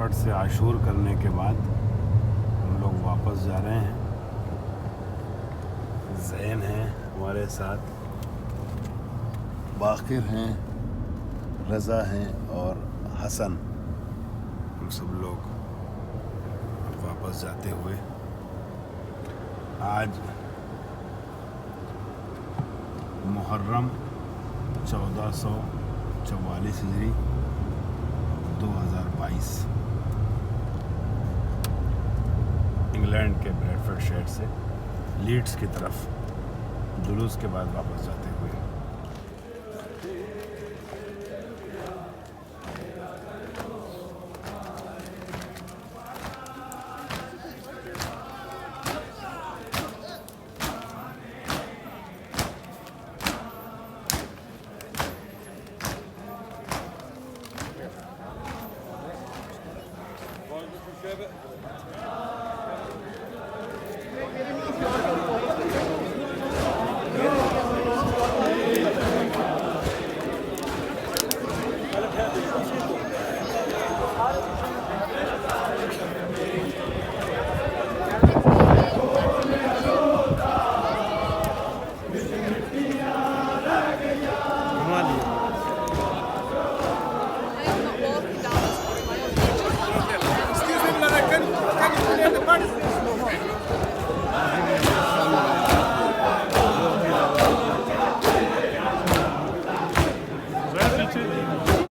फ्रांकफर्ट से आशूर करने के बाद हम लोग वापस जा रहे हैं। ज़ैन हैं हमारे साथ, बाकिर हैं, रज़ा हैं और हसन। हम सब लोग वापस जाते हुए आज मुहर्रम 1444 हिजरी 2022 इंग्लैंड के ब्रैडफोर्ड शहर से लीड्स की तरफ जुलूस के बाद वापस जाते हुए।